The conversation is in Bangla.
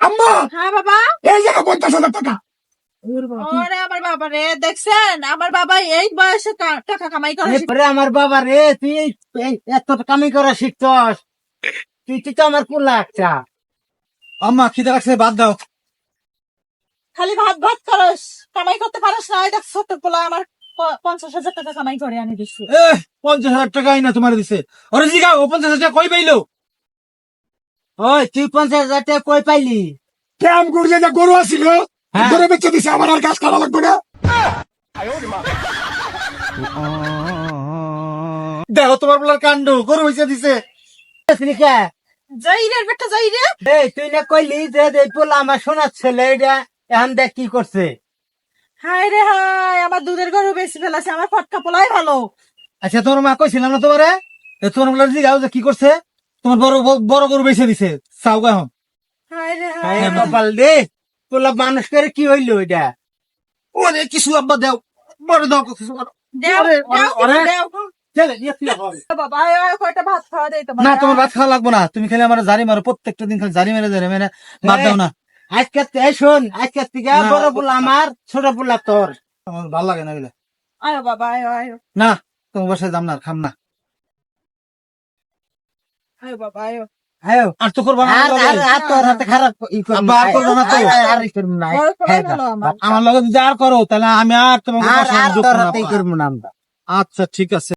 আম্মা হ্যাঁ বাবা। এই যে 50,000 টাকা। ওরে আমার বাবা রে, দেখছেন আমার বাবা এই বয়সে টাকা কামাই করে এরপরে আমার বাবা রে, তুই এত কামি করা শিখছস, তুই তো আমার পোলা একটা। আম্মা খিদে লাগছে, বাদ দাও। খালি ভাত ভাত করস, কামাই করতে পারস না। এটা ছোট পোলা আমার 50,000 টাকা কামাই করে আনি দিচ্ছি। 50,000 টাকা আইনা তোমার দিছে। ওরে জিগা, ও 50,000 টাকা কই পাইলো? ওই তুই 50,000 টাকা কই পাইলি? ক্যাম করছে যে গরু আসিল, হ্যাঁ। গরু বেচে দিছে, আমার আর কাজ করা লাগবে না। দেখো তোমার বলার কাণ্ড, গরু বেচে দিছে। যাই রে বেটা, যাই রে। এই তুই না কইলি যে এই পোলা আমার সোনার ছেলে, এটা এখন দেখ কি করছে। হায় রে হায়, আমার দুধের গরু বেশি ফেলাছে, আমার ফটকা পোলাই ভালো। আচ্ছা তোমার মা কইছিলাম না তোমারে, তোমার বলার জিগাও যে কি করছে, তোমার বড় বড় গরু বেচে দিছে, চাও গা এখন। হায় রে হায় হায়। কপাল দে, পোলা মানুষ করে কি হইলো এটা? ওরে কিছু আব্বা দেও, বড় দাও কিছু করো। দেও, ওরে, দেও, ওরে, দেও। ছেলে, ইয়ে কি হবে? বাবা আয়, আয়, কয়টা ভাত খাওয়া দেই তোমার। না তোমার ভাত খাওয়া লাগবো না, তুমি খালি আমার জারি মারো, প্রত্যেকটা দিন খালি জারি মেরে ভাত দাও না। আজকে শোন, আজকে থেকে না, বড় পোলা আমার, ছোট পোলা তোর। আমার ভালো লাগে না এগুলো। আয় বাবা, আয় আয়। না তোমার বাসায় দাম না, খাম না। আয় বাবা আয়। হ্যাঁ, আর তো করবা না, আর আর আর তোর হাতে খারাপ ই করবো আব্বা, আর করবো না তো। আর ই করবো না। বড় পোলাই হ্যাঁ, ভালো আমার। আমার লগে যদি আর করো তাহলে আমি আর তোমার আর বাসায় আর যোগ তোর করবো না, হাতে আব্বা। করবো না আমরা। আচ্ছা ঠিক আছে।